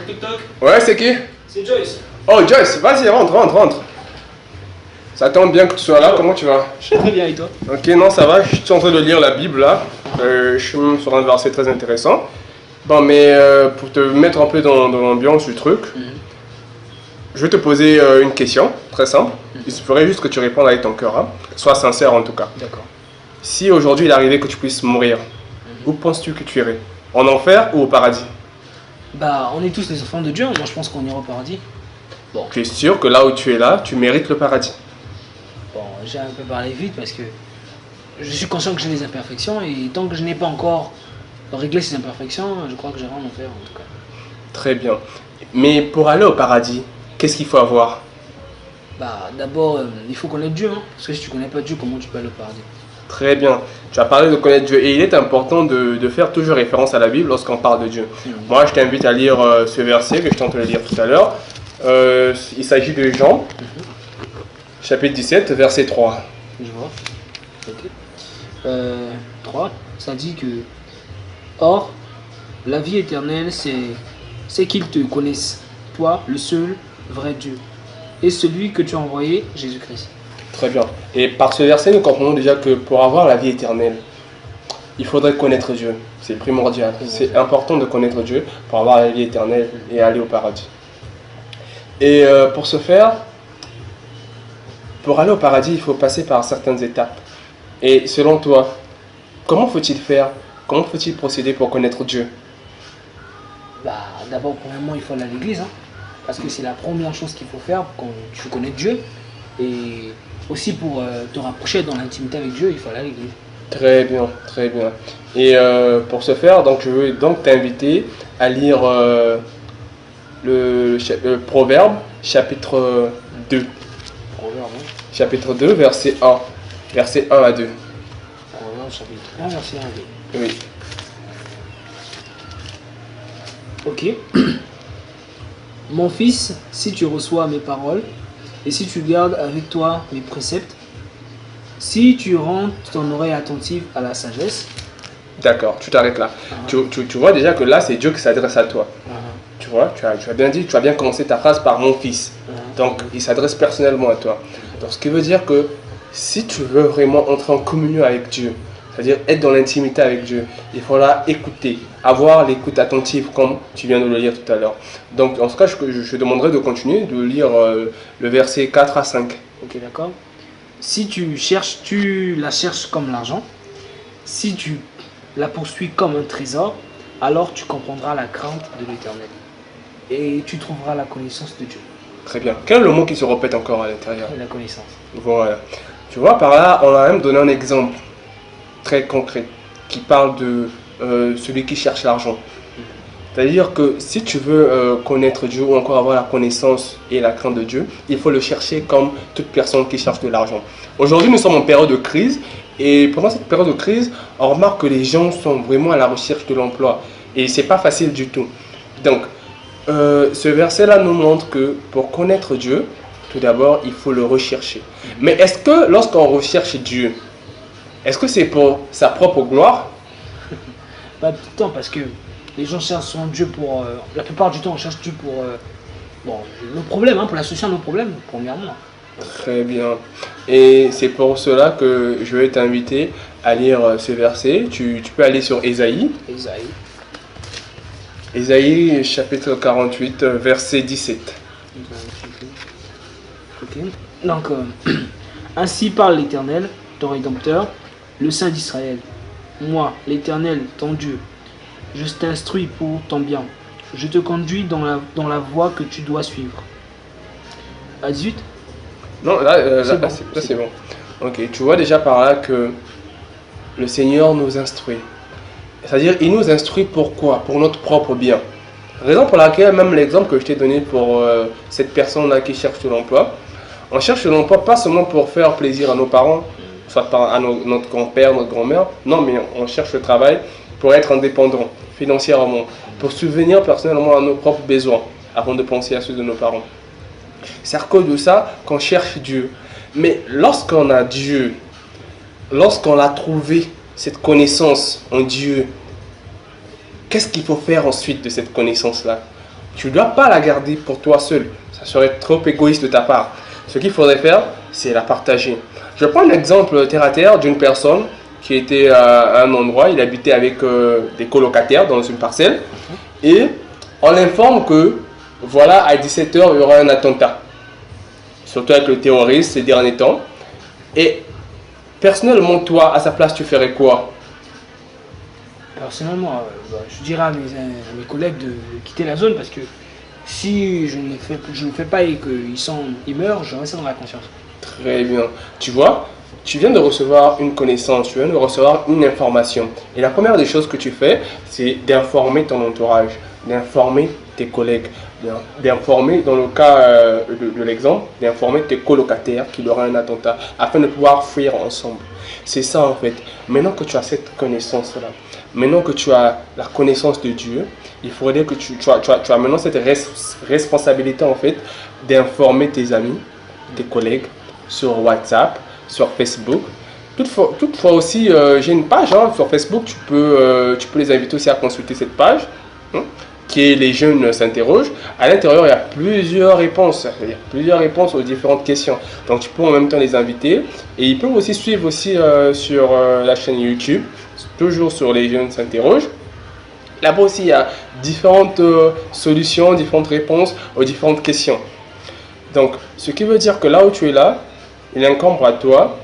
Toc toc. Ouais, c'est qui? C'est Joyce. Oh, Joyce, vas-y, rentre. Ça tombe bien que tu sois là, comment tu vas? Je vais très bien et toi? Ok, non, ça va, je suis en train de lire la Bible là. Je suis même sur un verset très intéressant. Bon, mais pour te mettre un peu dans l'ambiance du truc, je vais te poser une question très simple. Il faudrait juste que tu répondes avec ton cœur, hein. Sois sincère en tout cas. D'accord. Si aujourd'hui il arrivait que tu puisses mourir, où penses-tu que tu irais? En enfer ou au paradis? Bah, on est tous les enfants de Dieu, moi je pense qu'on ira au paradis. Bon, Tu es sûr que là où tu es là, tu mérites le paradis? bon, j'ai un peu parlé vite parce que je suis conscient que j'ai des imperfections et tant que je n'ai pas encore réglé ces imperfections, je crois que j'irai en enfer en tout cas. Très bien. Mais pour aller au paradis, qu'est-ce qu'il faut avoir? Bah, d'abord, il faut connaître Dieu, hein, parce que si tu connais pas Dieu, comment tu peux aller au paradis? Très bien. Tu as parlé de connaître Dieu et il est important de faire toujours référence à la Bible lorsqu'on parle de Dieu. Moi, je t'invite à lire ce verset que je t'entends lire tout à l'heure. Il s'agit de Jean, chapitre 17, verset 3. Je vois. Ok. 3, ça dit que or, la vie éternelle, c'est qu'ils te connaissent, toi, le seul vrai Dieu, et celui que tu as envoyé, Jésus-Christ. Très bien. Et par ce verset, nous comprenons déjà que pour avoir la vie éternelle, il faudrait connaître Dieu. C'est primordial. C'est important de connaître Dieu pour avoir la vie éternelle et aller au paradis. Et pour ce faire, pour aller au paradis, il faut passer par certaines étapes. Et selon toi, comment faut-il faire? Comment faut-il procéder pour connaître Dieu? Bah, d'abord, premièrement, il faut aller à l'église, hein, parce que c'est la première chose qu'il faut faire quand tu connais Dieu. Et aussi pour te rapprocher dans l'intimité avec Dieu, il faut aller à l'église. Très bien, très bien. Et pour ce faire, donc, je veux donc t'inviter à lire le Proverbe, chapitre 2. Proverbe, hein. Chapitre 2, verset 1. Verset 1 à 2. Proverbe, chapitre 1, verset 1 à 2. Oui. Ok. Mon fils, si tu reçois mes paroles, et si tu gardes avec toi mes préceptes, si tu rends ton oreille attentive à la sagesse. D'accord, tu t'arrêtes là. Tu vois déjà que là, c'est Dieu qui s'adresse à toi. Tu vois, tu as bien dit, tu as bien commencé ta phrase par mon fils. Donc, il s'adresse personnellement à toi. Donc, ce qui veut dire que si tu veux vraiment entrer en communion avec Dieu, c'est-à-dire être dans l'intimité avec Dieu, il faudra écouter, avoir l'écoute attentive comme tu viens de le lire tout à l'heure. Donc, en ce cas, je demanderai de continuer de lire le verset 4 à 5. Ok, d'accord. Si tu cherches, tu la cherches comme l'argent. Si tu la poursuis comme un trésor, alors tu comprendras la crainte de l'Éternel. Et tu trouveras la connaissance de Dieu. Très bien. Quel est le mot qui se répète encore à l'intérieur? La connaissance. Voilà. Tu vois, par là, on a même donné un exemple très concret qui parle de celui qui cherche l'argent. C'est-à-dire que si tu veux connaître Dieu ou encore avoir la connaissance et la crainte de Dieu, il faut le chercher comme toute personne qui cherche de l'argent. Aujourd'hui, nous sommes en période de crise et pendant cette période de crise, on remarque que les gens sont vraiment à la recherche de l'emploi et c'est pas facile du tout. Donc, ce verset-là nous montre que pour connaître Dieu, tout d'abord, il faut le rechercher. Mais est-ce que lorsqu'on recherche Dieu, est-ce que c'est pour sa propre gloire? Pas tout le temps, parce que les gens cherchent son Dieu pour... la plupart du temps, on cherche Dieu pour... bon, nos problèmes, hein, pour la solution à nos problèmes, premièrement. Très bien. Et c'est pour cela que je vais t'inviter à lire ce verset. Tu peux aller sur Ésaïe. Ésaïe, chapitre 48, verset 17. Ok. Donc, ainsi parle l'Éternel, ton Rédempteur, le Saint d'Israël. Moi, l'Éternel, ton Dieu, je t'instruis pour ton bien. Je te conduis dans la voie que tu dois suivre. À 18. Non, là, C'est bon. c'est bon. Ok, tu vois déjà par là que le Seigneur nous instruit. C'est-à-dire, il nous instruit pourquoi? Pour notre propre bien. Raison pour laquelle, même l'exemple que je t'ai donné pour cette personne-là qui cherche de l'emploi, on cherche de l'emploi pas seulement pour faire plaisir à nos parents, soit à notre grand-père, notre grand-mère, non, mais on cherche le travail pour être indépendant financièrement, pour subvenir personnellement à nos propres besoins, avant de penser à ceux de nos parents. C'est à cause de ça qu'on cherche Dieu. Mais lorsqu'on a Dieu, lorsqu'on a trouvé cette connaissance en Dieu, qu'est-ce qu'il faut faire ensuite de cette connaissance-là? tu ne dois pas la garder pour toi seul. Ça serait trop égoïste de ta part. Ce qu'il faudrait faire, c'est la partager. Je prends un exemple terre à terre d'une personne qui était à un endroit, il habitait avec des colocataires dans une parcelle et on l'informe que voilà, à 17 h, il y aura un attentat. Surtout avec le terroriste ces derniers temps. Et personnellement, toi, à sa place, tu ferais quoi? Personnellement, je dirais à mes collègues de quitter la zone parce que si je ne le fais pas et qu'ils meurent, je reste dans la conscience. Très bien. Tu vois, tu viens de recevoir une connaissance, tu viens de recevoir une information. Et la première des choses que tu fais, c'est d'informer ton entourage, d'informer tes collègues, d'informer, dans le cas de l'exemple, d'informer tes colocataires qu'il y aura un attentat afin de pouvoir fuir ensemble. C'est ça en fait. Maintenant que tu as cette connaissance-là, maintenant que tu as la connaissance de Dieu, il faudrait que tu as maintenant cette responsabilité en fait d'informer tes amis, tes collègues sur WhatsApp, sur Facebook. Toutefois aussi, j'ai une page sur Facebook, tu peux les inviter aussi à consulter cette page, qui est Les Jeunes s'interrogent. À l'intérieur, il y a plusieurs réponses, aux différentes questions. Donc tu peux en même temps les inviter et ils peuvent aussi suivre aussi sur la chaîne YouTube, toujours sur Les Jeunes s'interrogent. Là-bas aussi, il y a différentes solutions, différentes réponses aux différentes questions. Donc, ce qui veut dire que là où tu es là, il incombe à toi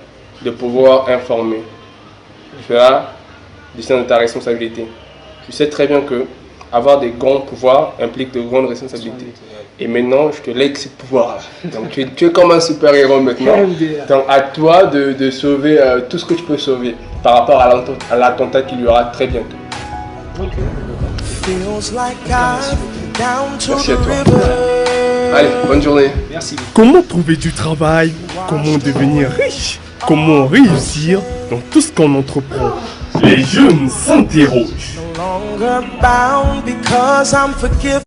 de pouvoir informer. Cela descend de ta responsabilité. Tu sais très bien que avoir des grands pouvoirs implique de grandes responsabilités. Et maintenant, je te lègue ce pouvoir-là. Donc, tu es comme un super-héros maintenant. Donc, à toi de sauver tout ce que tu peux sauver par rapport à l'attentat qu'il y aura très bientôt. Merci à toi. Allez, bonne journée. Merci. Comment trouver du travail? Comment devenir riche? Comment réussir dans tout ce qu'on entreprend? Les jeunes s'interrogent.